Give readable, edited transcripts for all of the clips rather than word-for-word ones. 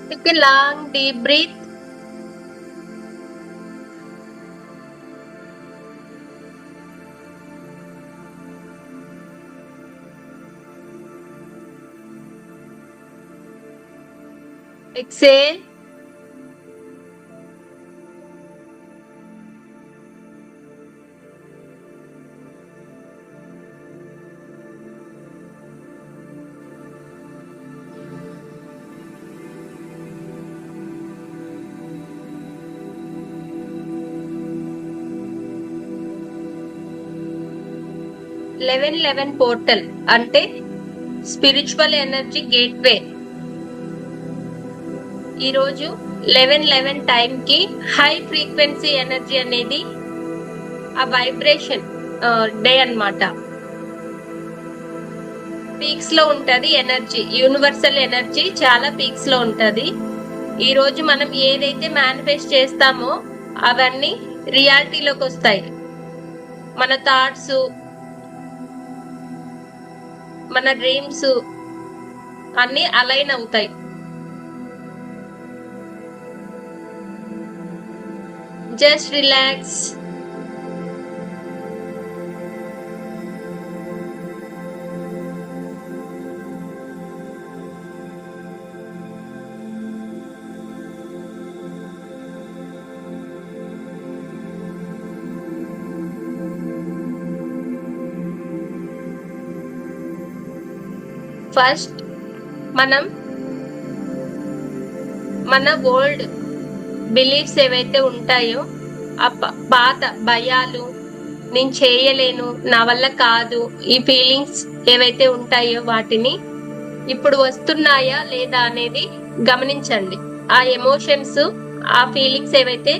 Take a long deep breath. Exhale. Eleven portal అంటే spiritual energy gateway. ఈరోజు 11 time కి high frequency energy అనేది ఆ వైబ్రేషన్ డే అన్నమాట. పీక్స్ లో ఉంటది ఎనర్జీ, యూనివర్సల్ ఎనర్జీ చాలా పీక్స్ లో ఉంటది. ఈ రోజు మనం ఏదైతే మేనిఫెస్ట్ చేస్తామో అవన్నీ రియాలిటీలోకి వస్తాయి. మన థాట్స్, మన డ్రీమ్స్ అన్ని అలైన్ అవుతాయి. Just relax. ఫస్ట్ మనం మన ఓల్డ్ బిలీఫ్స్ ఏవైతే ఉంటాయో ఆ పాత భయాలు, నేను చేయలేను, నా వల్ల కాదు, ఈ ఫీలింగ్స్ ఏవైతే ఉంటాయో వాటిని ఇప్పుడు వస్తున్నాయా లేదా అనేది గమనించండి. ఆ ఎమోషన్స్, ఆ ఫీలింగ్స్ ఏవైతే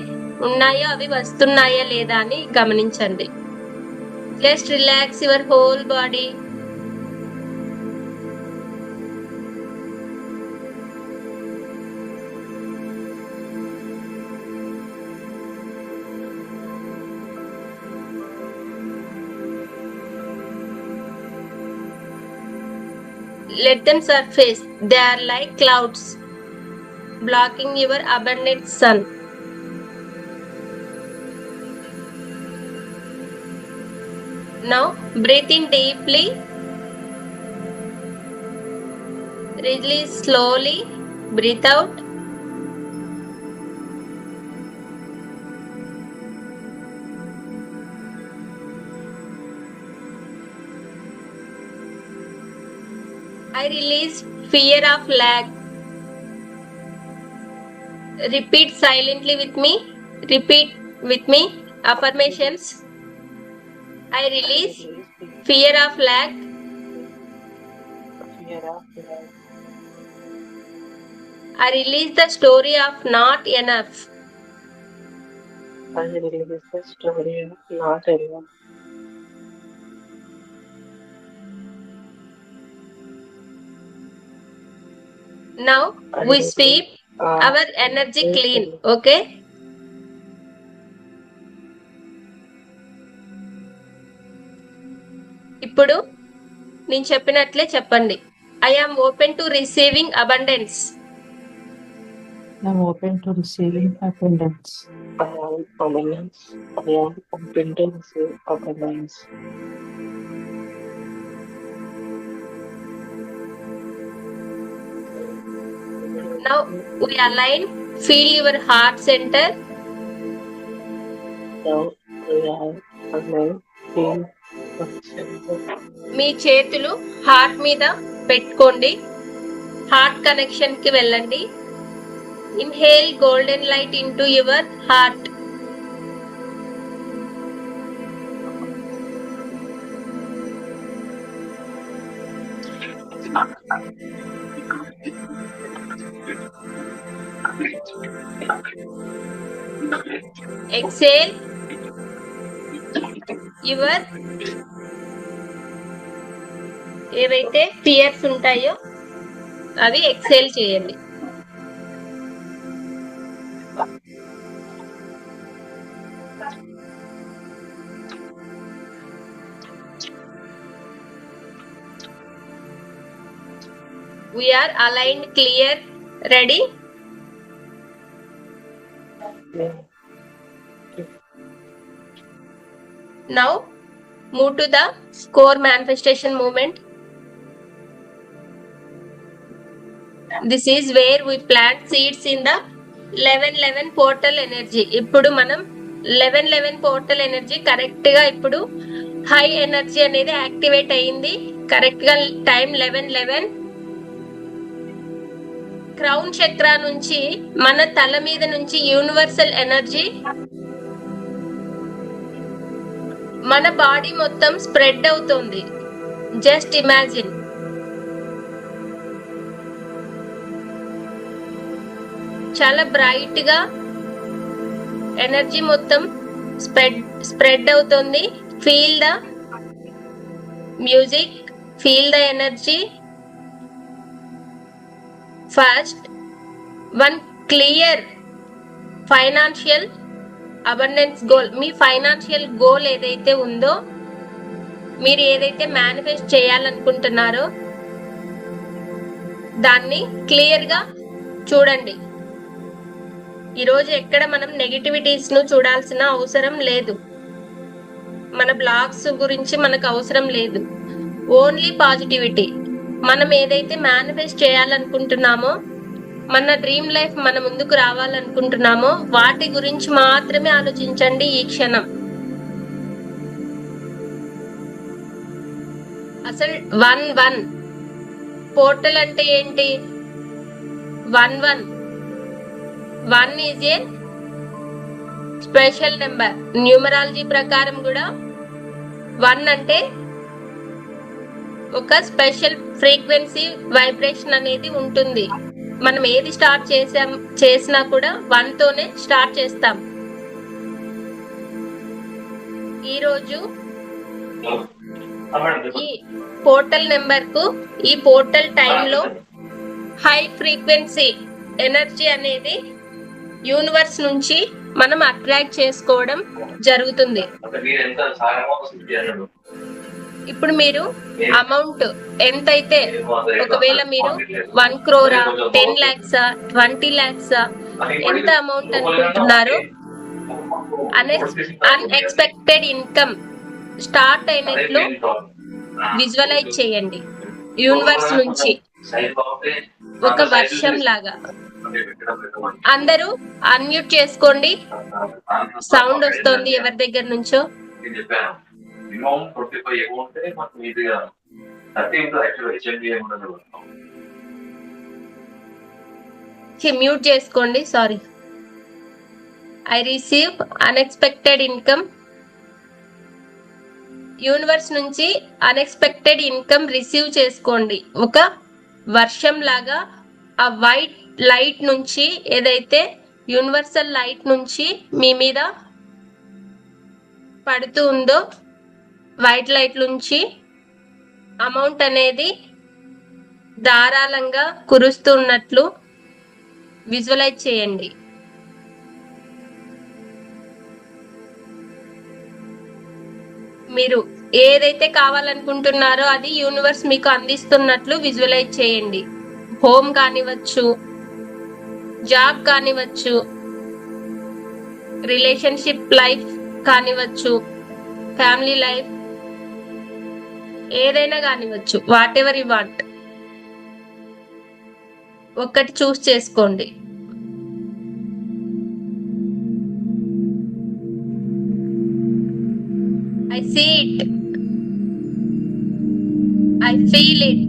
ఉన్నాయో అవి వస్తున్నాయా లేదా అని గమనించండి. Just relax your whole body. Let them surface. They are like clouds blocking your abundant sun. Now breathe in deeply. Release slowly. Breathe out. I release fear of lack. Repeat silently with me. Repeat with me affirmations. I release fear of lack. I release the story of not enough. I release the story of not enough. Now we sweep our energy clean. Okay? ఇప్పుడు నేను చెప్పినట్లే చెప్పండి. I am open to receiving abundance. I am open to receiving abundance. I am abundance. I am open to receive abundance. Now we align. Feel your heart center. Now we are aligned. Feel heart center. మీ చేతులు heart మీద పెట్టుకోండి. Heart connection కి వెళ్ళండి. Inhale golden light into your heart. Exhale your ఏవైతే fears ఉంటాయో అవి exhale చేయండి. We are aligned, clear, ready. Yeah. Now move to the core manifestation movement. This is where we plant seeds in the 1111 portal energy. ఇప్పుడు మనం 1111 portal energy correct గా ఇప్పుడు high energy అనేది activate అయింది. Correct గా time 1111. Crown చక్ర నుంచి మన తల మీద నుంచి యూనివర్సల్ ఎనర్జీ మన బాడీ మొత్తం స్ప్రెడ్ అవుతుంది. Just imagine. చాలా బ్రైట్ గా ఎనర్జీ మొత్తం స్ప్రెడ్ అవుతుంది. Feel the music, feel the energy. First one clear financial abundance goal. Me financial goal ఏదైతే ఉందో, మీరు ఏదైతే మేనిఫెస్ట్ చేయాలనుకుంటున్నారో దాన్ని క్లియర్ గా చూడండి. ఈరోజు ఎక్కడ మనం నెగటివిటీస్ ను చూడాల్సిన అవసరం లేదు. మన బ్లాగ్స్ గురించి మనకు అవసరం లేదు. Only positivity. మనం ఏదైతే మేనిఫెస్ట్ చేయాలనుకుంటున్నామో, మన డ్రీమ్ లైఫ్ మన ముందుకు రావాలనుకుంటున్నామో వాటి గురించి మాత్రమే ఆలోచించండి ఈ క్షణం. అసలు 11 పోర్టల్ అంటే ఏంటి? 1 is a special number. Numerology ప్రకారం కూడా 1 అంటే ఒక స్పెషల్ ఫ్రీక్వెన్సీ వైబ్రేషన్ అనేది ఉంటుంది. మనం ఏది స్టార్ట్ చేసినా కూడా 1 తోనే స్టార్ట్ చేస్తాం. ఈరోజు ఈ పోర్టల్ నెంబర్ కు, ఈ పోర్టల్ టైంలో హై ఫ్రీక్వెన్సీ ఎనర్జీ అనేది యూనివర్స్ నుంచి మనం అట్రాక్ట్ చేసుకోవడం జరుగుతుంది. ఇప్పుడు మీరు అమౌంట్ ఎంతైతే, ఒకవేళ మీరు 1 crore, 10 lakhs, 20 lakhs ఎంత అమౌంట్ అనుకుంటున్నారో, అన్ఎక్స్పెక్టెడ్ ఇన్కమ్ స్టార్ట్ అయినట్లు విజువలైజ్ చేయండి. యూనివర్స్ నుంచి ఒక వర్షం లాగా. అందరూ అన్మ్యూట్ చేసుకోండి. సౌండ్ వస్తుంది ఎవరి దగ్గర నుంచో. మ్యూట్ చేసుకోండి. Sorry. I receive unexpected income. Universe నుంచి అన్ఎక్స్పెక్టెడ్ ఇన్కమ్ రిసీవ్ చేసుకోండి. ఒక వర్షం లాగా ఆ వైట్ లైట్ నుంచి, ఏదైతే యూనివర్సల్ లైట్ నుంచి మీ మీద పడుతూ ఉందో, వైట్ లైట్ నుంచి అమౌంట్ అనేది ధారాళంగా కురుస్తున్నట్లు విజువలైజ్ చేయండి. మీరు ఏదైతే కావాలనుకుంటున్నారో అది యూనివర్స్ మీకు అందిస్తున్నట్లు విజువలైజ్ చేయండి. హోమ్ కానివచ్చు, జాబ్ కానివచ్చు, రిలేషన్షిప్ లైఫ్ కానివచ్చు, ఫ్యామిలీ లైఫ్, ఏదైనా కానివచ్చు. వాట్ ఎవర్ యు వాంట్, ఒక్కటి చూస్ చేసుకోండి. I see it. I feel it.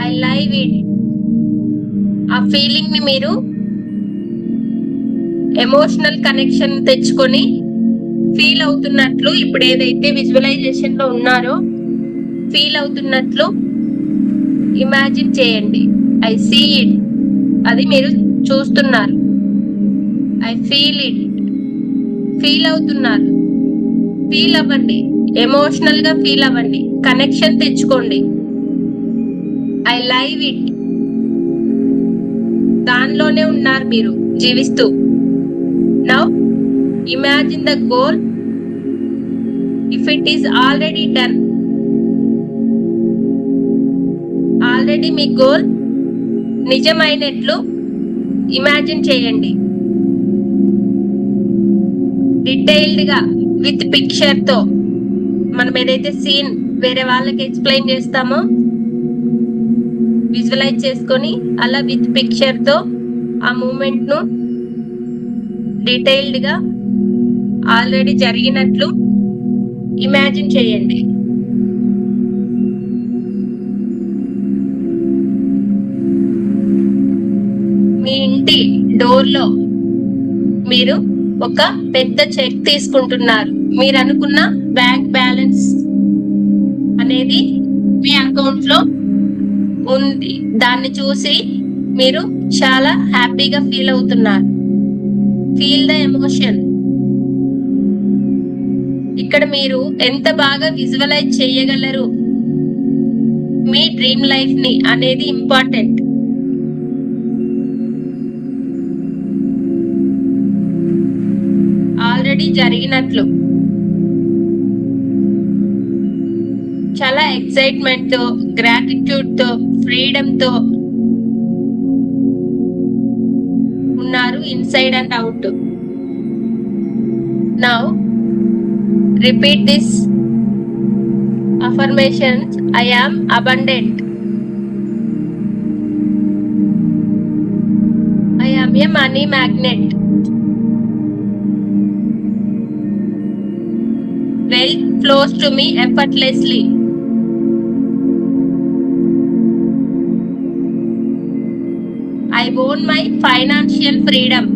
I live it. ఆ ఫీలింగ్ ని మీరు ఎమోషనల్ కనెక్షన్ తెచ్చుకొని ఫీల్ అవుతున్నట్లు, ఇప్పుడు ఏదైతే విజువలైజేషన్ లో ఉన్నారో ఫీల్ అవుతున్నట్లు ఇమాజిన్ చేయండి. I see it. అది మీరు చూస్తున్నారు. I feel it. ఫీల్ అవుతున్నారు. ఫీల్ అవ్వండి. ఎమోషనల్ గా ఫీల్ అవ్వండి. కనెక్షన్ తెచ్చుకోండి. I live it. దానిలోనే ఉన్నారు మీరు జీవిస్తూ. Now imagine the goal. If it is already done, already మీ గోల్ నిజమైనట్లు ఇమాజిన్ చేయండి. డీటెయిల్డ్ గా విత్ పిక్చర్ తో మనం ఏదైతే సీన్ వేరే వాళ్ళకి ఎక్స్ప్లెయిన్ చేస్తామో విజువలైజ్ చేసుకొని అలా విత్ పిక్చర్ తో ఆ మూమెంట్ ను డీటెయిల్డ్ గా ఆల్రెడీ జరిగినట్లు ఇమాజిన్ చేయండి. మీ ఇంటి డోర్ లో మీరు ఒక పెద్ద చెక్ తీసుకుంటున్నారు. మీరు అనుకున్న బ్యాంక్ బ్యాలెన్స్ అనేది మీ అకౌంట్ లో ఉంది. దాన్ని చూసి మీరు చాలా హ్యాపీగా ఫీల్ అవుతున్నారు. Feel the emotion. ఇక్కడ మీరు ఎంత బాగా విజువలైజ్ చేయగలరు మీ డ్రీమ్ లైఫ్ ని అనేది ఇంపార్టెంట్. ఆల్రెడీ జరిగినట్లు చాలా ఎక్సైట్మెంట్ తో, గ్రాటిట్యూడ్ తో, ఫ్రీడమ్ తో ఉన్నారు inside and out. Now repeat this affirmations. I am abundant. I am a money magnet. Wealth flows to me effortlessly. I own my financial freedom.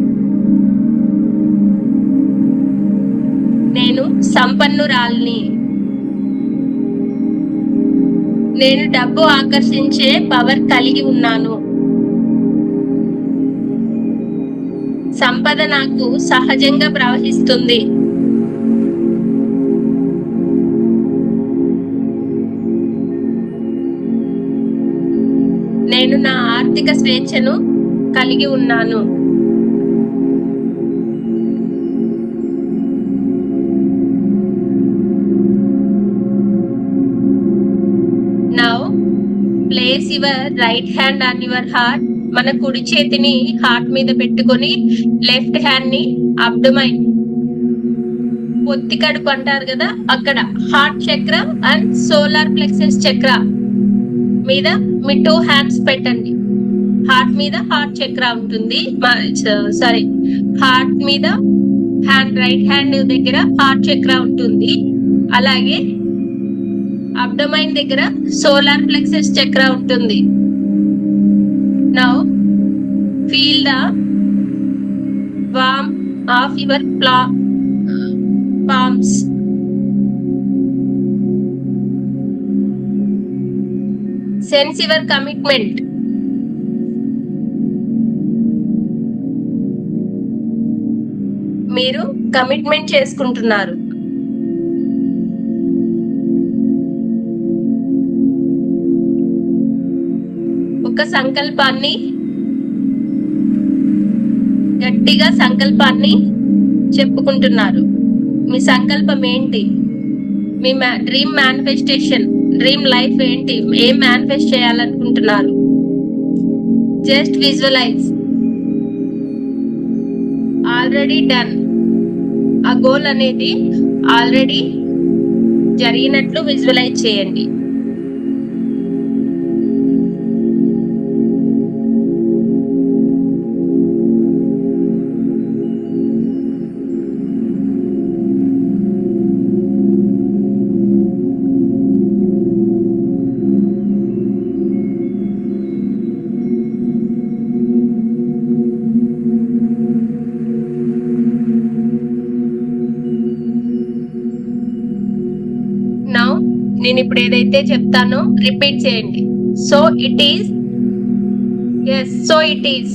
నేను సంపన్నురాల్ని. నేను డబ్బు ఆకర్షించే పవర్ కలిగి ఉన్నాను. సంపద నాకు సహజంగా ప్రవహిస్తుంది. నేను నా ఆర్థిక స్వేచ్ఛను కలిగి ఉన్నాను. Now place your right hand on your heart. మన కుడి చేతిని హార్ట్ మీద పెట్టుకొని లెఫ్ట్ హ్యాండ్ ని అబ్డమైన్, పొత్తి కడుపు అంటారు కదా, అక్కడ హార్ట్ చక్ర అండ్ సోలార్ ప్లెక్సస్ చక్ర మీద మీ 2 హ్యాండ్స్ పెట్టండి. హార్ట్ మీద హార్ట్ చక్ర ఉంటుంది, సారీ, హార్ట్ మీద హ్యాండ్, రైట్ హ్యాండ్ దగ్గర హార్ట్ చక్ర ఉంటుంది. అలాగే అబ్డమైన్ దగ్గర సోలార్ ప్లెక్సస్ చక్ర ఉంటుంది. Now feel the warm of your palms. Sense your commitment. మీరు కమిట్మెంట్ చేసుకుంటున్నారు. ఒక సంకల్పాన్ని, గట్టిగా సంకల్పాన్ని చెప్పుకుంటున్నారు. మీ సంకల్పం ఏంటి? మీ డ్రీమ్ మేనిఫెస్టేషన్, డ్రీమ్ లైఫ్ ఏంటి? ఏం మేనిఫెస్ట్ చేయాలనుకుంటున్నారు? Just visualise. Already done. ఆ గోల్ అనేది ఆల్రెడీ జరిగినట్లు విజువలైజ్ చేయండి. నేను ఇప్పుడు ఏదైతే చెప్తానో రిపీట్ చేయండి. So it is. Yes, so it is.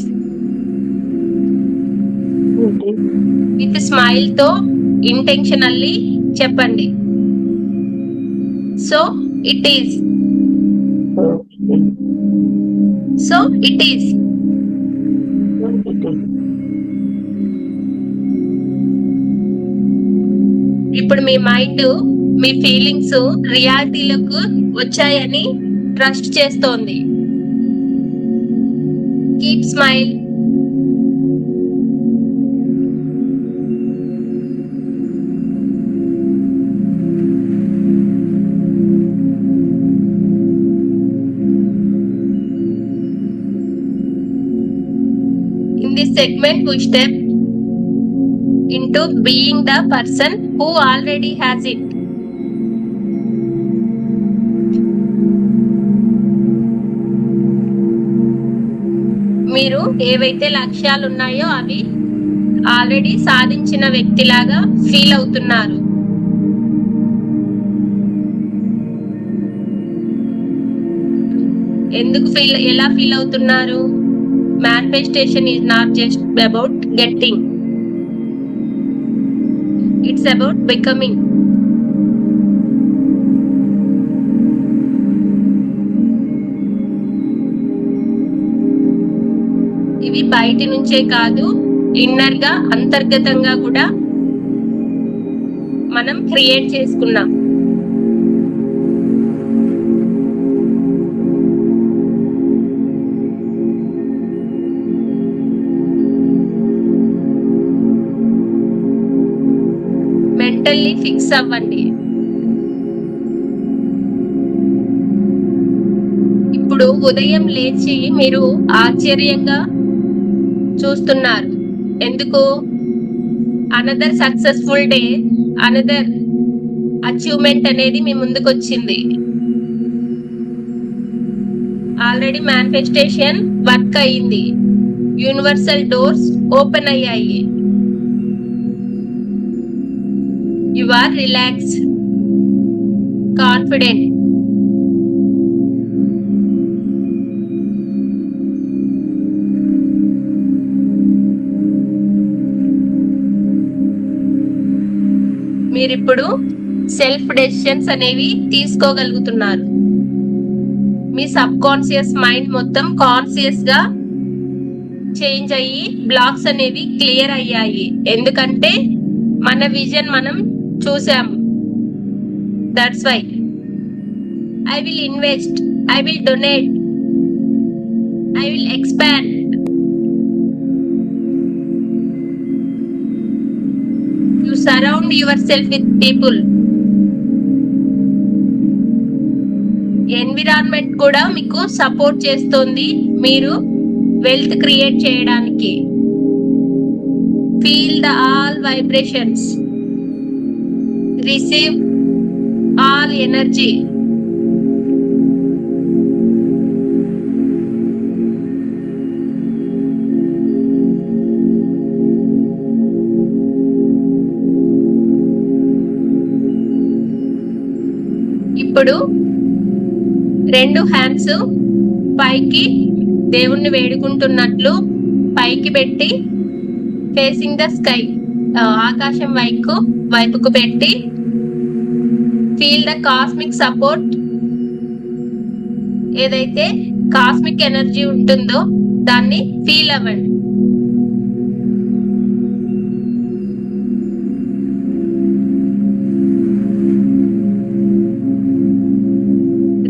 With smile తో ఇంటెన్షనల్లీ చెప్పండి. So it is. So it is. ఇప్పుడు మీ మైండ్, మీ ఫీలింగ్స్ రియాలిటీలకు వచ్చాయని ట్రస్ట్ చేస్తోంది. Keep smile. this segment, we step into being the person who already has it. మీరు ఏవైతే లక్ష్యాలు ఉన్నాయో అవి ఆల్రెడీ సాధించిన వ్యక్తిలాగా ఫీల్ అవుతున్నారు. ఎలా ఫీల్ అవుతున్నారు? Manifestation is not just about getting, it's about becoming. ఇవి బయటి నుంచే కాదు, ఇన్నర్ గా అంతర్గతంగా కూడా మనం క్రియేట్ చేసుకున్నాం. మెంటల్లీ ఫిక్స్ అవ్వండి. ఇప్పుడు ఉదయం లేచి మీరు ఆశ్చర్యంగా చూస్తున్నారు. ఎందుకు? Another successful day, another achievement అనేది మీ ముందుకు వచ్చింది. ఆల్రెడీ మేనిఫెస్టేషన్ వర్క్ అయ్యింది. యూనివర్సల్ డోర్స్ ఓపెన్ అయ్యాయి. You are relaxed, confident. మీరిప్పుడు సెల్ఫ్ డెసిషన్స్ అనేవి తీసుకోగలుగుతున్నారు. మీ సబ్ కాన్షియస్ మైండ్ మొత్తం కాన్షియస్ గా చేంజ్ అయ్యి బ్లాక్స్ అనేవి క్లియర్ అయ్యాయి. ఎందుకంటే మన విజన్ మనం చూసాము. That's why I will invest, I will donate, I will expand. Surround yourself with people. Environment కూడా మీకు సపోర్ట్ చేస్తుంది మీరు వెల్త్ క్రియేట్ చేయడానికి. Feel the all vibrations, receive all energy. ఇప్పుడు 2 హ్యాండ్స్ పైకి దేవుణ్ణి వేడుకుంటున్నట్లు పైకి పెట్టి ఫేసింగ్ ద స్కై, ఆకాశం వైపుకు పెట్టి ఫీల్ ద కాస్మిక్ సపోర్ట్. ఏదైతే కాస్మిక్ ఎనర్జీ ఉంటుందో దాన్ని ఫీల్ అవ్వండి.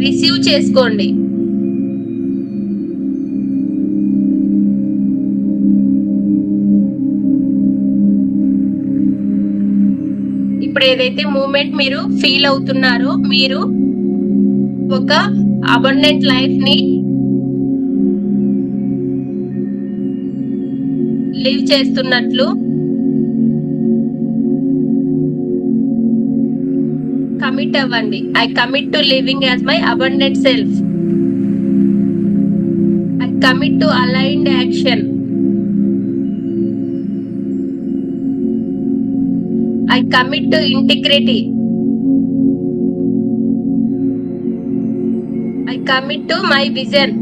రిసీవ్ చేసుకోండి. ఇప్పుడు ఏదైతే మూమెంట్ మీరు ఫీల్ అవుతున్నారో, మీరు ఒక అబండెంట్ లైఫ్ ని లివ్ చేస్తున్నట్లు కమిట్ అవ్వండి. I commit to living as my abundant self. I commit to aligned action. I commit to integrity. I commit to my vision.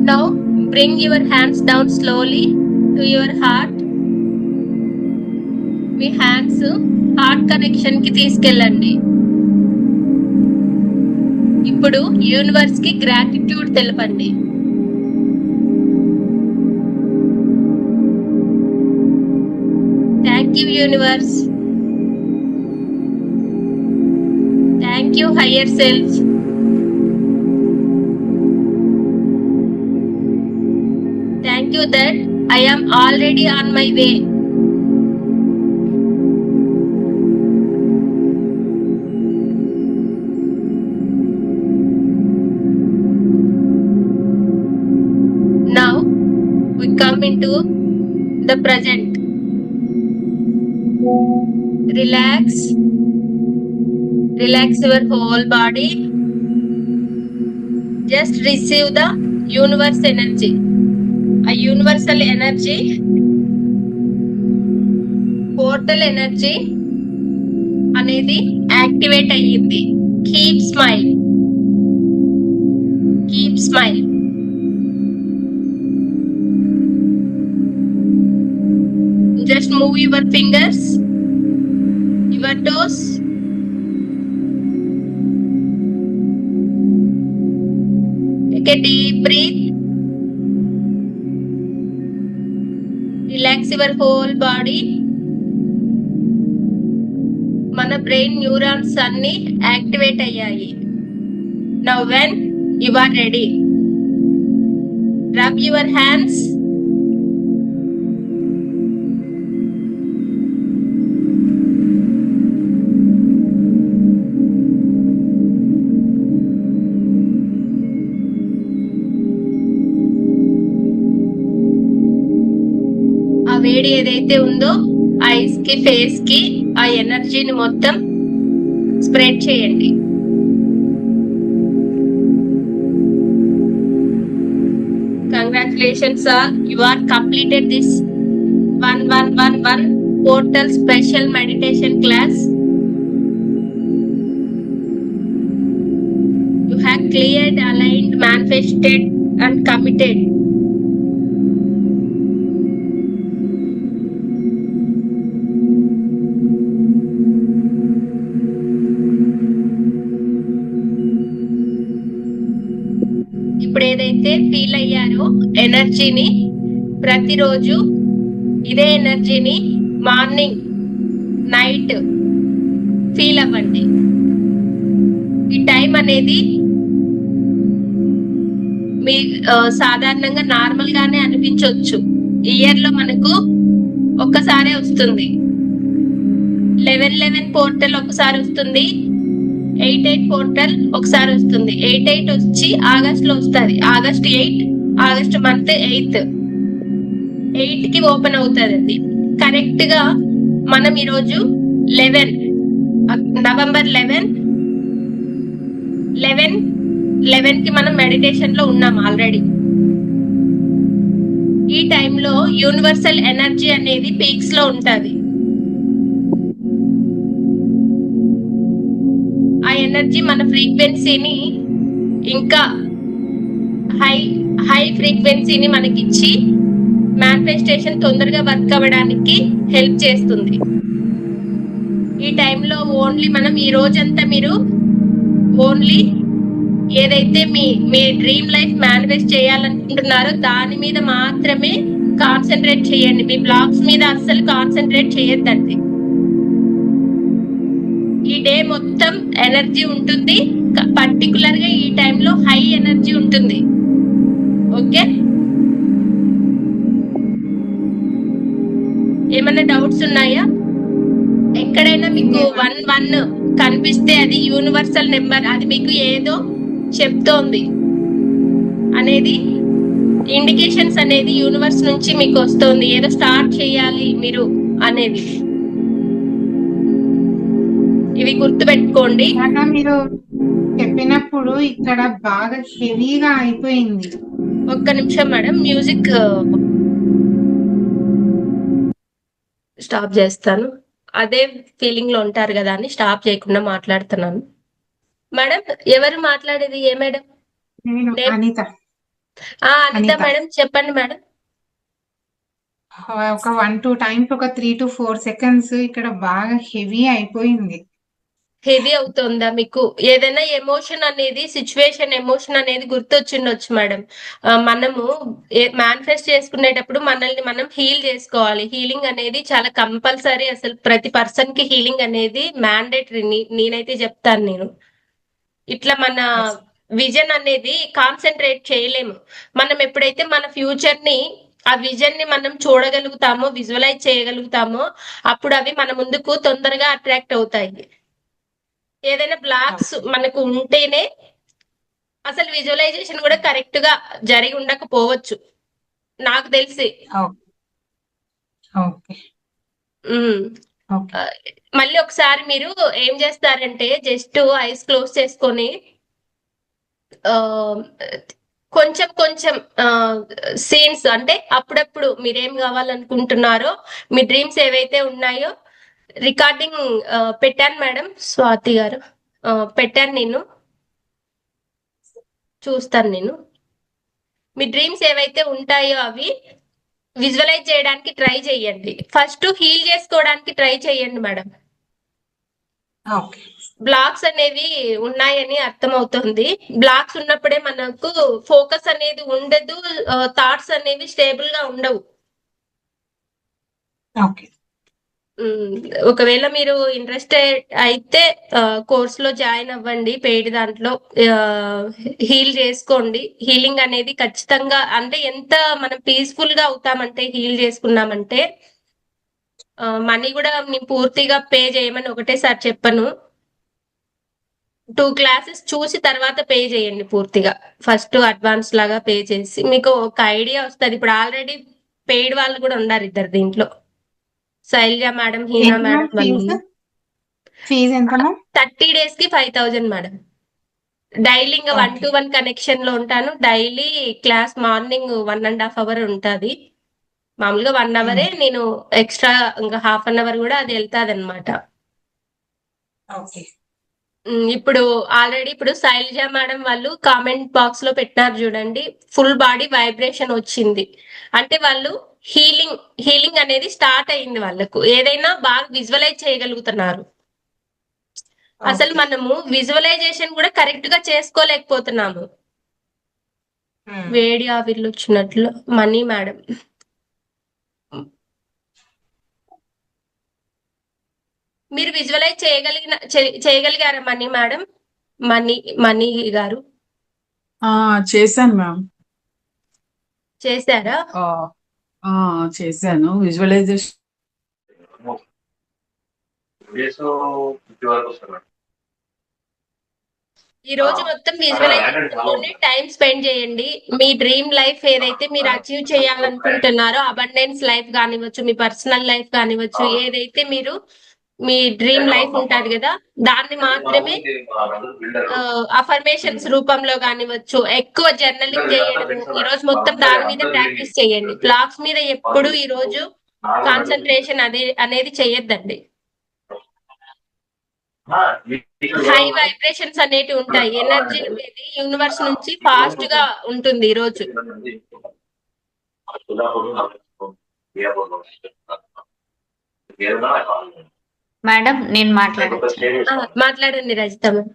Now bring your hands down slowly to your heart. Me hands heart connection కి తీసుకెళ్ళండి. ఇప్పుడు universe కి gratitude తెలపండి. Thank you universe. Thank you higher self. that I am already on my way. Now we come into the present. Relax your whole body. Just receive the universe energy. A universal energy, portal energy అనేది activate అయ్యింది. Keep smile. Just move your fingers, your toes. Take a deep breath. Relax your whole body. మన brain neurons అన్ని activate అయ్యాయి. Now when you are ready, rub your hands. ఆ వేడి ఏదైతే ఉందో ice కి ఫేస్ కి ఆ ఎనర్జీని మొత్తం స్ప్రెడ్ చేయండి. Congratulations all, you are completed this 1111 portal special meditation class. You have cleared, aligned, manifested and committed. ఇప్పుడు ఏదైతే ఫీల్ అయ్యారో ఎనర్జీని ప్రతిరోజు ఇదే ఎనర్జీని మార్నింగ్ నైట్ ఫీల్ అవ్వండి. ఈ టైం అనేది మీ సాధారణంగా నార్మల్ గానే అనిపించవచ్చు. ఇయర్ లో మనకు ఒక్కసారే వస్తుంది. 1111 పోర్టల్ ఒకసారి వస్తుంది. 88 పోర్టల్ ఒకసారి వస్తుంది. 88 వచ్చి ఆగస్ట్ లో వస్తుంది. ఆగస్ట్ 8, ఆగస్ట్ మంత్ 8 కి ఓపెన్ అవుతుంది. అది కరెక్ట్ గా మనం ఈరోజు నవంబర్ 11 కి మనం మెడిటేషన్ లో ఉన్నాం ఆల్రెడీ. ఈ టైంలో యూనివర్సల్ ఎనర్జీ అనేది పీక్స్ లో ఉంటది. ఆ ఎనర్జీ మన ఫ్రీక్వెన్సీని ఇంకా హై ఫ్రీక్వెన్సీని మనకిచ్చి మేనిఫెస్టేషన్ తొందరగా వర్క్ అవ్వడానికి హెల్ప్ చేస్తుంది. ఈ టైంలో ఓన్లీ మనం ఈ రోజంతా మీరు ఓన్లీ ఏదైతే మీ డ్రీమ్ లైఫ్ మేనిఫెస్ట్ చేయాలనుకుంటున్నారో దాని మీద మాత్రమే కాన్సన్ట్రేట్ చేయండి. మీ బ్లాగ్స్ మీద అస్సలు కాన్సన్ట్రేట్ చేయొద్దండి. ఈ డే మొత్తం ఎనర్జీ ఉంటుంది. పర్టికులర్ గా ఈ టైంలో హై ఎనర్జీ ఉంటుంది. ఓకే, ఏమైనా డౌట్స్ ఉన్నాయా? ఎక్కడైనా మీకు 11 కనిపిస్తే అది యూనివర్సల్ నెంబర్, అది మీకు ఏదో చెప్తోంది అనేది ఇండికేషన్స్ అనేది యూనివర్స్ నుంచి మీకు వస్తుంది. ఏదో స్టార్ట్ చేయాలి మీరు అనేది. ఇవి గుర్తు పెట్టుకోండి. మీరు చెప్పినప్పుడు ఇక్కడ బాగా హెవీగా అయిపోయింది. ఒక్క నిమిషం మేడం, మ్యూజిక్ స్టాప్ చేస్తాను. అదే ఫీలింగ్ లో ఉంటారు కదా అని స్టాప్ చేయకుండా మాట్లాడుతున్నాను. మేడం ఎవరు మాట్లాడేది? ఏ మేడం? అనిత. అనిత మేడం చెప్పండి మేడం. ఒక 1-2 టైమ్స్ ఒక 3 to 4 seconds ఇక్కడ బాగా హెవీ అయిపోయింది. హెవీ అవుతుందా మీకు? ఏదైనా ఎమోషన్ అనేది సిచ్యువేషన్ ఎమోషన్ అనేది గుర్తొచ్చిండొచ్చు మేడం. మనము మేనిఫెస్ట్ చేసుకునేటప్పుడు మనల్ని మనం హీల్ చేసుకోవాలి. హీలింగ్ అనేది చాలా కంపల్సరీ. అసలు ప్రతి పర్సన్ కి హీలింగ్ అనేది మ్యాండేటరీ. నేనైతే చెప్తాను. నేను ఇట్లా మన విజన్ అనేది కాన్సన్ట్రేట్ చేయలేము. మనం ఎప్పుడైతే మన ఫ్యూచర్ ని ఆ విజన్ ని మనం చూడగలుగుతామో, విజువలైజ్ చేయగలుగుతామో, అప్పుడు అవి మన ముందుకు తొందరగా అట్రాక్ట్ అవుతాయి. ఏదైనా బ్లాక్స్ మనకు ఉంటేనే అసలు విజువలైజేషన్ కూడా కరెక్ట్ గా జరిగి ఉండకపోవచ్చు నాకు తెలిసి. ఓకే ఉమ్. ఓకే ఆ, మళ్ళీ ఒకసారి మీరు ఏం చేస్తారంటే జస్ట్ ఐస్ క్లోజ్ చేసుకొని ఆ కొంచెం కొంచెం సీన్స్ అంటే అప్పుడప్పుడు మీరేం కావాలనుకుంటున్నారో మీ డ్రీమ్స్ ఏవైతే ఉన్నాయో రికార్డింగ్ పెట్టాను మేడం స్వాతి గారు. పెట్టాను నేను, చూస్తాను నేను. మీ డ్రీమ్స్ ఏవైతే ఉంటాయో అవి విజువలైజ్ చేయడానికి ట్రై చేయండి. ఫస్ట్ హీల్ చేసుకోవడానికి ట్రై చేయండి మేడం. ఓకే బ్లాక్స్ అనేవి ఉన్నాయని అర్థమవుతుంది. బ్లాక్స్ ఉన్నప్పుడే మనకు ఫోకస్ అనేది ఉండదు, థాట్స్ అనేవి స్టేబుల్ గా ఉండవు. ఓకే ఉమ్, ఒకవేళ మీరు ఇంట్రెస్టెడ్ అయితే కోర్స్ లో జాయిన్ అవ్వండి, పెయిడ్ దాంట్లో హీల్ చేసుకోండి. హీలింగ్ అనేది ఖచ్చితంగా అంటే ఎంత మనం పీస్ఫుల్ గా అవుతామంటే హీల్ చేసుకున్నామంటే మనీ కూడా నేను పూర్తిగా పే చేయమని ఒకటేసారి చెప్పను. 2 క్లాసెస్ చూసి తర్వాత పే చేయండి పూర్తిగా. ఫస్ట్ అడ్వాన్స్ లాగా పే చేసి మీకు ఒక ఐడియా వస్తుంది. ఇప్పుడు ఆల్రెడీ పెయిడ్ వాళ్ళు కూడా ఉన్నారు ఇద్దరు దీంట్లో, శైలజ మేడం, హీనా ఎంత మేడం మ్యామ్ వాళ్ళు. ఫీజు ఎంత మ్యామ్? 30 days కి 5,000 మేడం. డైలీ ఇంకా 1-to-1 కనెక్షన్ లో ఉంటాను. డైలీ క్లాస్ మార్నింగ్ 1.5 hour ఉంటుంది. మామూలుగా 1 అవరే, నేను ఎక్స్ట్రా ఇంకా హాఫ్ అన్ అవర్ కూడా అది వెళ్తాది అనమాట. ఓకే ఇప్పుడు ఆల్రెడీ ఇప్పుడు శైలజ మేడం వాళ్ళు కామెంట్ బాక్స్ లో పెట్టినారు చూడండి, ఫుల్ బాడీ వైబ్రేషన్ వచ్చింది అంటే వాళ్ళు హీలింగ్ అనేది స్టార్ట్ అయింది. వాళ్ళకు ఏదైనా బాగా విజువలైజ్ చేయగలుగుతున్నారు. అసలు మనము విజువలైజేషన్ కూడా కరెక్ట్ గా చేసుకోలేకపోతున్నాము. వేడి ఆవిర్లు వచ్చినట్లు మనీ మేడం. మీరు విజువలైజ్ చేయగలిగారా మనీ మేడం? మనీ గారు చేశాను మ్యామ్. చేశారా? చేశాను విజువలైజేషన్. ఈ రోజు మొత్తం విజువలైజేషన్ టైం స్పెండ్ చేయండి. మీ డ్రీమ్ లైఫ్ ఏదైతే మీరు అచీవ్ చేయాలనుకుంటున్నారో, అబండెన్స్ లైఫ్ కానివచ్చు, మీ పర్సనల్ లైఫ్ కానివచ్చు, ఏదైతే మీరు మీ డ్రీమ్ లైఫ్ ఉంటది కదా, దాన్ని మాత్రమే అఫర్మేషన్స్ రూపంలో కానివచ్చు, ఎక్కువ జర్నలింగ్ చేయడము, ఈ రోజు మొత్తం దాని మీద ప్రాక్టీస్ చేయండి. బ్లాగ్స్ మీద ఎప్పుడు ఈ రోజు కాన్సన్ట్రేషన్ అనేది చెయ్యొద్దండి. హై వైబ్రేషన్స్ అనేటివి ఉంటాయి. ఎనర్జీ అనేది యూనివర్స్ నుంచి ఫాస్ట్ గా ఉంటుంది ఈ రోజు. మేడం నేను మాట్లాడచ్చు. మాట్లాడండి రజిత మేడం.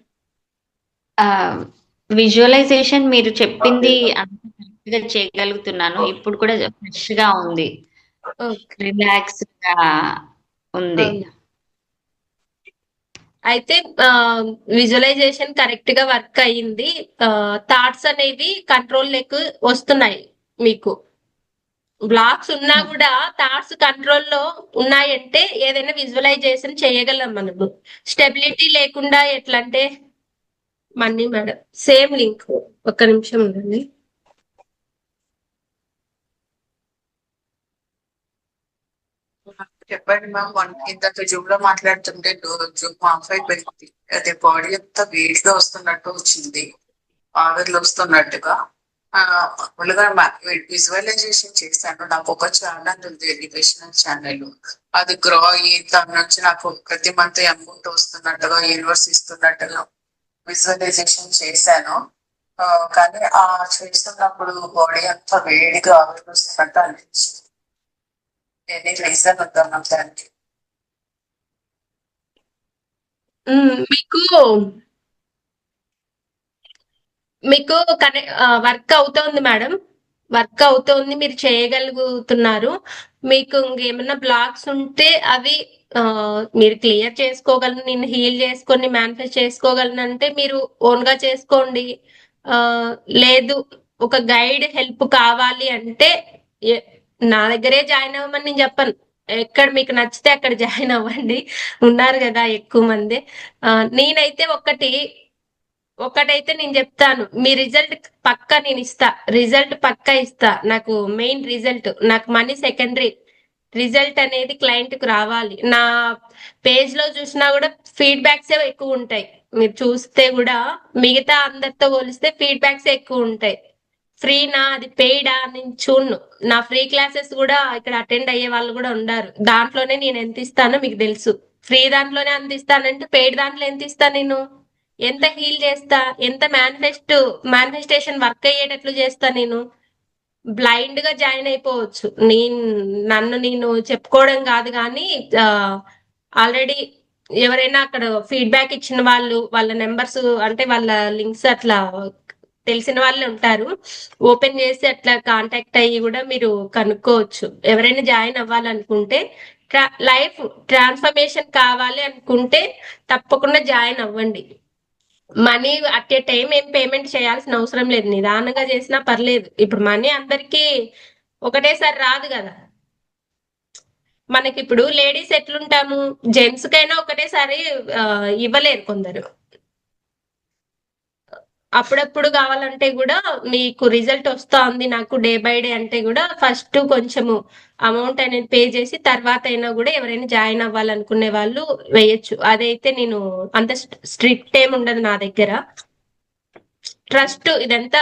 విజువలైజేషన్ మీరు చెప్పింది అంత కరెక్ట్ గా చేయగలుగుతున్నాను. ఇప్పుడు కూడా ఫ్రెష్ గా ఉంది, రిలాక్స్ గా ఉంది. అయితే విజువలైజేషన్ కరెక్ట్ గా వర్క్ అయ్యింది. థాట్స్ అనేవి కంట్రోల్ లెక్క వస్తున్నాయి. మీకు బ్లాక్స్ ఉన్నా కూడా థాట్స్ కంట్రోల్లో ఉన్నాయంటే ఏదైనా విజువలైజేషన్ చేయగలం మనము. స్టెబిలిటీ లేకుండా ఎట్లా అంటే మనీ మేడం సేమ్ లింక్, ఒక్క నిమిషం ఉండండి. చెప్పండి మ్యామ్. ఇంతకు జూమ్ లో మాట్లాడుతుంటే జూమ్ ఆఫ్ అయిపోయింది. అదే బాడీ అంతా వేడిగా వస్తున్నట్టు వచ్చింది, ఆవిర్లు వస్తున్నట్టుగా. మామూలుగా విజువలైజేషన్ చేశాను. నాకు ఒక ఛానల్ ఉంది, ఎడ్యుకేషనల్ ఛానల్. అది గ్రో అయ్యి దాని నుంచి నాకు ప్రతి మంత్ అమౌంట్ వస్తున్నట్టుగా, యూనివర్స్ ఇస్తున్నట్టుగా విజువలైజేషన్ చేశాను. కానీ చేస్తున్నప్పుడు బాడీ అంతా వేడిగా ఆవిర్లు వస్తున్నట్టు అనిపించింది. ఎనీ రీజన్ ఉందా మ్యామ్ దానికి? మీకు వర్క్ అవుతోంది మేడం, వర్క్ అవుతోంది, మీరు చేయగలుగుతున్నారు. మీకు ఇంకేమైనా బ్లాక్స్ ఉంటే అవి మీరు క్లియర్ చేసుకోగలను, నేను హీల్ చేసుకొని మేనిఫెస్ట్ చేసుకోగలను అంటే మీరు ఓన్ గా చేసుకోండి. లేదు ఒక గైడ్ హెల్ప్ కావాలి అంటే నా దగ్గరే జాయిన్ అవ్వమని నేను చెప్పను. ఎక్కడ మీకు నచ్చితే అక్కడ జాయిన్ అవ్వండి. ఉన్నారు కదా ఎక్కువ మంది. నేనైతే ఒకటైతే నేను చెప్తాను, మీ రిజల్ట్ పక్కా నేను ఇస్తా, రిజల్ట్ పక్కా ఇస్తా. నాకు మెయిన్ రిజల్ట్, నాకు మనీ సెకండరీ, రిజల్ట్ అనేది క్లయింట్ కు రావాలి. నా పేజ్ లో చూసినా కూడా ఫీడ్బ్యాక్స్ ఎక్కువ ఉంటాయి. మీరు చూస్తే కూడా మిగతా అందరితో పోలిస్తే ఫీడ్బ్యాక్స్ ఎక్కువ ఉంటాయి. ఫ్రీనా అది పెయిడా నేను చూడను. నా ఫ్రీ క్లాసెస్ కూడా ఇక్కడ అటెండ్ అయ్యే వాళ్ళు కూడా ఉన్నారు. దాంట్లోనే నేను ఎంత ఇస్తానో మీకు తెలుసు. ఫ్రీ దాంట్లోనే అంత ఇస్తానంటే పెయిడ్ దాంట్లో ఎంత ఇస్తాను నేను, ఎంత హీల్ చేస్తా, ఎంత మేనిఫెస్టేషన్ వర్క్ అయ్యేటట్లు చేస్తా. నేను బ్లైండ్ గా జాయిన్ అయిపోవచ్చు. నేను చెప్పుకోవడం కాదు కానీ ఆల్రెడీ ఎవరైనా అక్కడ ఫీడ్బ్యాక్ ఇచ్చిన వాళ్ళు, వాళ్ళ నెంబర్స్ అంటే వాళ్ళ లింక్స్ అట్లా తెలిసిన వాళ్ళే ఉంటారు. ఓపెన్ చేసి అట్లా కాంటాక్ట్ అయ్యి కూడా మీరు కనుక్కోవచ్చు. ఎవరైనా జాయిన్ అవ్వాలనుకుంటే, లైఫ్ ట్రాన్స్ఫర్మేషన్ కావాలి అనుకుంటే తప్పకుండా జాయిన్ అవ్వండి. మనీ అట్ ఏ టైం ఏం పేమెంట్ చేయాల్సిన అవసరం లేదు, నిదానంగా చేసినా పర్లేదు. ఇప్పుడు మనీ అందరికీ ఒకటేసారి రాదు కదా. మనకి ఇప్పుడు లేడీస్ ఎట్లుంటాము, జెంట్స్ కైనా ఒకటేసారి ఇవ్వలేరు కొందరు. అప్పుడప్పుడు కావాలంటే కూడా మీకు రిజల్ట్ వస్తా ఉంది నాకు డే బై డే అంటే కూడా ఫస్ట్ కొంచెము అమౌంట్ అనేది పే చేసి తర్వాత అయినా కూడా ఎవరైనా జాయిన్ అవ్వాలనుకునే వాళ్ళు వేయచ్చు. అదైతే నేను అంత స్ట్రిక్ట్ ఏమి ఉండదు నా దగ్గర. ట్రస్ట్ ఇదంతా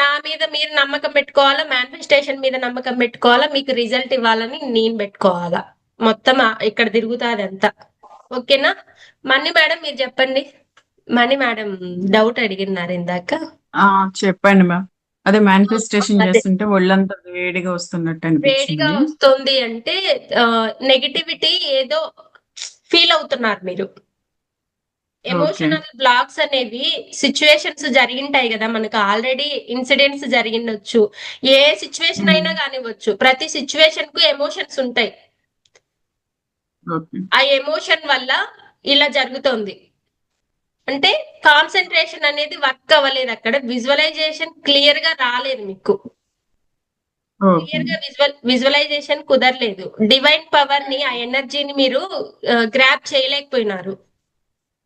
నా మీద మీరు నమ్మకం పెట్టుకోవాలా, మేనిఫెస్టేషన్ మీద నమ్మకం పెట్టుకోవాలా, మీకు రిజల్ట్ ఇవ్వాలని నేను పెట్టుకోవాలా. మొత్తం ఇక్కడ తిరుగుతుంది అంతా. ఓకేనా? మనీ మేడం మీరు చెప్పండి. మనీ మేడం డౌట్ అడిగినారు ఇందాక. చెప్పండి మ్యామ్. అదే మేనిఫెస్టేషన్ అదే చేస్తుంటే ఒళ్ళంతా వేడిగా వస్తున్నట్టు వేడిగా అనిపించింది. వస్తుంది అంటే నెగిటివిటీ ఏదో ఫీల్ అవుతున్నారు మీరు. ఓకే. ఎమోషనల్ బ్లాక్స్ అనేవి సిచ్యువేషన్స్ జరిగింటాయి కదా, మనకు ఆల్రెడీ ఇన్సిడెంట్స్ జరిగిండొచ్చు. ఏ సిచ్యువేషన్ అయినా కానివ్వచ్చు, ప్రతి సిచ్యువేషన్ కు ఎమోషన్స్ ఉంటాయి. ఓకే. ఆ ఎమోషన్ వల్ల ఇలా జరుగుతోంది అంటే కాన్సన్ట్రేషన్ అనేది వర్క్ అవ్వలేదు. అక్కడ విజువలైజేషన్ క్లియర్ గా రాలేదు మీకు. ఓకే. క్లియర్ గా విజువలైజేషన్ కుదరలేదు. డివైన్ పవర్ ని, ఆ ఎనర్జీని మీరు గ్రాప్ చేయలేకపోయినారు.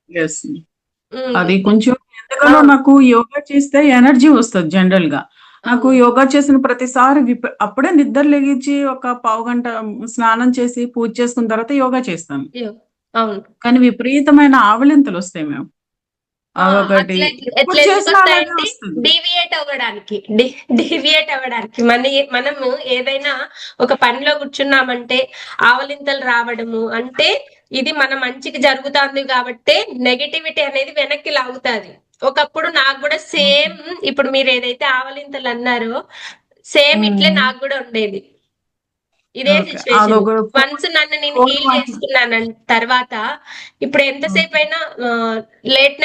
ఎస్. అది కొంచెం ఎందుకనో నాకు యోగా చేస్తే ఎనర్జీ వస్తుంది జనరల్ గా. నాకు యోగా చేసిన ప్రతిసారి అప్పుడే నిద్ర లెగించి ఒక పావుగంట స్నానం చేసి పూజ చేసుకున్న తర్వాత యోగా చేస్తాను. అవును. కానీ విపరీతమైన ఆవలింతలు వస్తాయి మేము. అదొకటి ఎప్పుడు ఎట్లా ఎందుకు చేసినా అలాగే వస్తాయంటే వస్తుంది. డివియేట్ అవ్వడానికి మనము ఏదైనా ఒక పనిలో కూర్చున్నామంటే ఆవలింతలు రావడము అంటే ఇది మన మంచికి జరుగుతుంది కాబట్టి నెగటివిటీ అనేది వెనక్కి లాగుతుంది. ఒకప్పుడు నాకు కూడా సేమ్, ఇప్పుడు మీరు ఏదైతే ఆవలింతలు అన్నారో సేమ్ ఇట్లే నాకు కూడా ఉండేది. ఇదే ఓకే. సిచ్యువేషన్. అదొక వన్స్ నన్ను నేను ఫోన్ హీల్ చేసుకున్నాను తర్వాత ఇప్పుడు ఎంతసేపు అయినా లేట్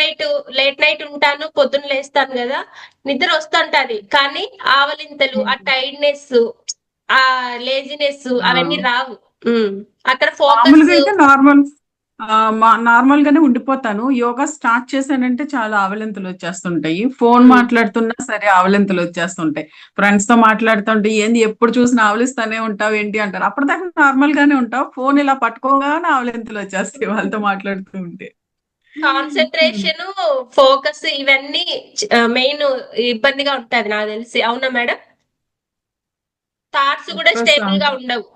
నైట్ ఉంటాను, పొద్దున్న లేస్తాను కదా, నిద్ర వస్తుంటది. కానీ ఆవలింతలు, ఆ టైర్డ్నెస్, ఆ లేజినెస్ అవన్నీ రావు. అక్కడ ఫోకస్. మామూలుగా అయితే నార్మల్ గానే ఉండిపోతాను. యోగా స్టార్ట్ చేశానంటే చాలా ఆవలింతలు వచ్చేస్తుంటాయి. ఫోన్ మాట్లాడుతున్నా సరే ఆవలింతలు వచ్చేస్తుంటాయి. ఫ్రెండ్స్ తో మాట్లాడుతుంటే ఏంది ఎప్పుడు చూసినా ఆవలిస్తానే ఉంటావు ఏంటి అంటారు. అప్పటిదాకా నార్మల్ గానే ఉంటావు, ఫోన్ ఇలా పట్టుకోగానే ఆవలింతలు వచ్చేస్తాయి వాళ్ళతో మాట్లాడుతూ ఉంటే. కాన్సన్ట్రేషన్, ఫోకస్ ఇవన్నీ మెయిన్ ఇబ్బందిగా ఉంటది నాకు తెలిసి. అవునా మేడం? థాట్స్ కూడా స్టేబుల్ గా ఉండవు.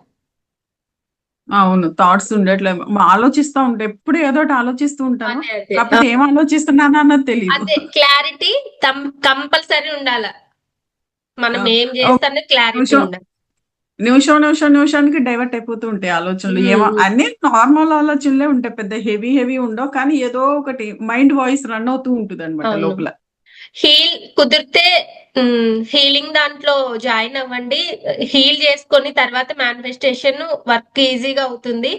అవును, థాట్స్ ఉండట్లే, ఆలోచిస్తా ఉంటా, ఎప్పుడు ఏదో ఒకటి ఆలోచిస్తూ ఉంటాను. అదే కాకపోతే ఏం ఆలోచిస్తున్నాను అన్నది తెలియదు. అదే క్లారిటీ కంపల్సరీ ఉండాల. మనం ఏం చేస్తానే క్లారిటీ ఉండాలి. నిమిషానికి డైవర్ట్ అయిపోతూ ఉంటాయి ఆలోచనలు. అన్ని నార్మల్ ఆలోచనలే ఉంటాయి, పెద్ద హెవీ ఉండవు. కానీ ఏదో ఒకటి మైండ్ వాయిస్ రన్ అవుతూ ఉంటుంది అనమాట లోపల. కుదిరితే హీలింగ్ దాంట్లో జాయిన్ అవ్వండి. హీల్ చేసుకొని తర్వాత మేనిఫెస్టేషన్ వర్క్ ఈజీగా అవుతుంది.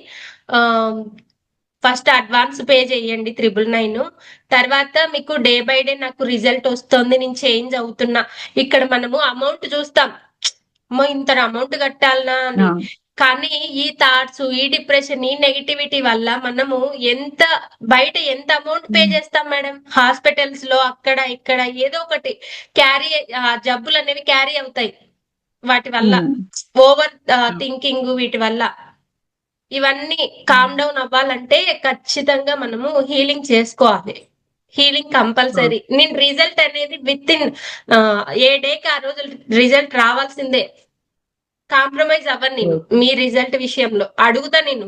ఫస్ట్ అడ్వాన్స్ పే చేయండి 999. తర్వాత మీకు డే బై డే నాకు రిజల్ట్ వస్తుంది, నేను చేంజ్ అవుతున్నా. ఇక్కడ మనము అమౌంట్ చూస్తాం, ఇంత అమౌంట్ కట్టాలనా అని. కానీ ఈ థాట్స్, ఈ డిప్రెషన్, ఈ నెగిటివిటీ వల్ల మనము బయట ఎంత అమౌంట్ పే చేస్తాం మేడం. హాస్పిటల్స్ లో అక్కడ ఇక్కడ ఏదో ఒకటి జబ్బులు అనేవి క్యారీ అవుతాయి. వాటి వల్ల ఉమ్, ఓవర్ థింకింగ్ వీటి వల్ల ఇవన్నీ కామ్ డౌన్ అవ్వాలంటే ఖచ్చితంగా మనము హీలింగ్ చేసుకోవాలి. Healing compulsory. నేను రిజల్ట్ అనేది విత్ ఇన్ ఏ డేకి ఆ రోజు రిజల్ట్ రావాల్సిందే. కాంప్రమైజ్ అవ్వను నేను మీ రిజల్ట్ విషయంలో. అడుగుతా నేను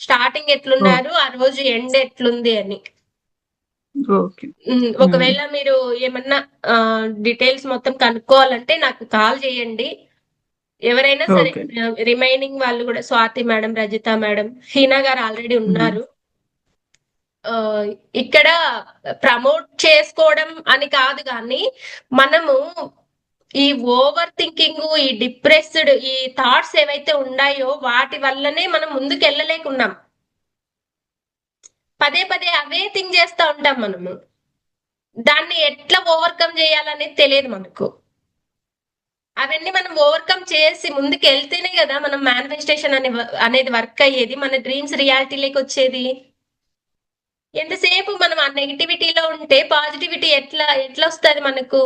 స్టార్టింగ్ ఎట్లున్నారు, ఆ రోజు ఎండ్ ఎట్లుంది అని. ఓకే. ఒకవేళ మీరు ఏమన్నా డీటెయిల్స్ మొత్తం కనుక్కోవాలంటే నాకు కాల్ చేయండి. ఎవరైనా సరే ఓకే. రిమైనింగ్ వాళ్ళు కూడా స్వాతి మేడం, రజిత మేడం, హీనా గారు ఆల్రెడీ ఉన్నారు. ఇక్కడ ప్రమోట్ చేసుకోవడం అని కాదు కానీ మనము ఈ ఓవర్ థింకింగ్, ఈ డిప్రెస్డ్, ఈ థాట్స్ ఏవైతే ఉన్నాయో వాటి వల్లనే మనం ముందుకు వెళ్ళలేకున్నాం. పదే పదే అవే థింక్ చేస్తూ ఉంటాం మనము. దాన్ని ఎట్లా ఓవర్కమ్ చేయాలనేది తెలియదు మనకు. అవన్నీ మనం ఓవర్కమ్ చేసి ముందుకు వెళ్తేనే కదా మనం మేనిఫెస్టేషన్ అనేది వర్క్ అయ్యేది, మన డ్రీమ్స్ రియాలిటీలోకి వచ్చేది. ఎంతసేపు మనం ఆ నెగిటివిటీలో ఉంటే పాజిటివిటీ ఎట్లా వస్తుంది మనకు?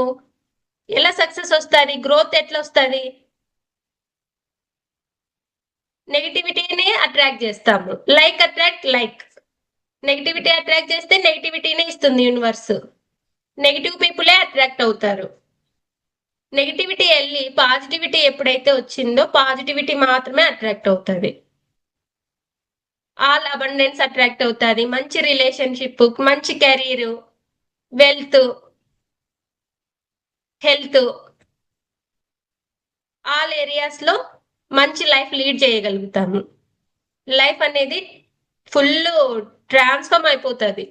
ఎలా సక్సెస్ వస్తుంది? గ్రోత్ ఎట్లా వస్తుంది? నెగిటివిటీనే అట్రాక్ట్ చేస్తాము. Like attract like. Negativity attract చేస్తే నెగిటివిటీనే ఇస్తుంది యూనివర్స్. నెగిటివ్ పీపులే అట్రాక్ట్ అవుతారు. నెగిటివిటీ వెళ్ళి పాజిటివిటీ ఎప్పుడైతే వచ్చిందో పాజిటివిటీ మాత్రమే అట్రాక్ట్ అవుతుంది. ఆల్ అబండెన్స్ అట్రాక్ట్ అవుతుంది. మంచి రిలేషన్షిప్, మంచి career, wealth, health, all areas లో మంచి లైఫ్ లీడ్ చేయగలుగుతాము. లైఫ్ అనేది ఫుల్ ట్రాన్స్ఫార్మ్ అయిపోతుంది.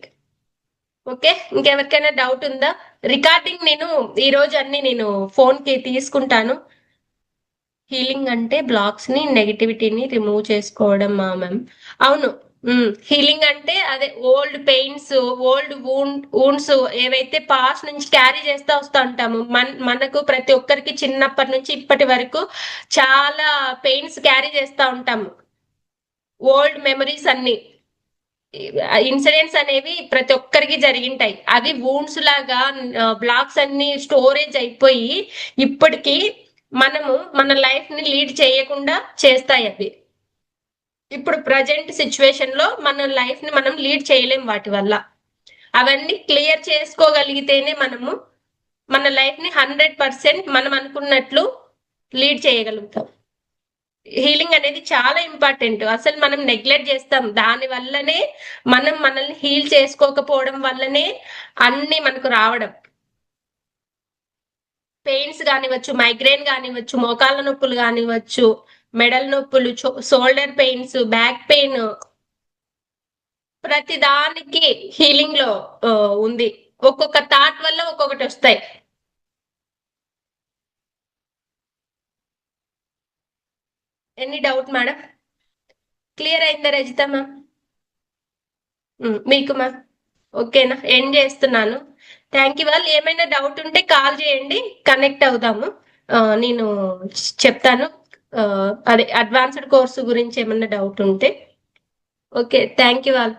ఓకే, ఇంకెవరికైనా డౌట్ ఉందా? రికార్డింగ్ నేను ఈ రోజు అన్ని నేను ఫోన్ కి తీసుకుంటాను. హీలింగ్ అంటే బ్లాక్స్ ని, నెగిటివిటీని రిమూవ్ చేసుకోవడం మ్యామ్. అవును, హీలింగ్ అంటే అదే ఓల్డ్ పెయిన్స్, ఓల్డ్ వూండ్స్ ఏవైతే పాస్ట్ నుంచి క్యారీ చేస్తూ వస్తూ ఉంటాము. మనకు ప్రతి ఒక్కరికి చిన్నప్పటి నుంచి ఇప్పటి వరకు చాలా పెయిన్స్ క్యారీ చేస్తూ ఉంటాము. ఓల్డ్ మెమరీస్ అన్ని, ఇన్సిడెంట్స్ అనేవి ప్రతి ఒక్కరికి జరిగింటాయి. అవి వూండ్స్ లాగా బ్లాక్స్ అన్ని స్టోరేజ్ అయిపోయి ఇప్పటికి మనము మన లైఫ్ ని లీడ్ చేయకుండా చేస్తాయి అవి. ఇప్పుడు ప్రజెంట్ సిచ్యువేషన్ లో మన లైఫ్ ని మనం లీడ్ చేయలేం వాటి వల్ల. అవన్నీ క్లియర్ చేసుకోగలిగితేనే మనము మన లైఫ్ ని 100% మనం అనుకున్నట్లు లీడ్ చేయగలుగుతాం. హీలింగ్ అనేది చాలా ఇంపార్టెంట్. అసలు మనం నెగ్లెక్ట్ చేస్తాం. దాని వల్లనే మనం మనల్ని హీల్ చేసుకోకపోవడం వల్లనే అన్ని మనకు రావడం. పెయిన్స్ కానివచ్చు, మైగ్రేన్ కానివచ్చు, మోకాళ్ళ నొప్పులు కానివచ్చు, మెడల నొప్పులు, షోల్డర్ పెయిన్స్, బ్యాక్ పెయిన్, ప్రతి దానికి హీలింగ్ లో ఉంది. ఒక్కొక్క థాట్ వల్ల ఒక్కొక్కటి వస్తాయి. Any doubt madam? క్లియర్ అయిందా రజిత మ్యామ్? మీకు మ్యామ్ ఓకేనా? ఎండ్ చేస్తున్నాను. Thank you. వాళ్ళు ఏమైనా డౌట్ ఉంటే కాల్ చేయండి, కనెక్ట్ అవుదాము. నేను చెప్తాను. అదే అడ్వాన్స్డ్ కోర్సు గురించి ఏమైనా డౌట్ ఉంటే. ఓకే, థ్యాంక్ యూ వాళ్ళు.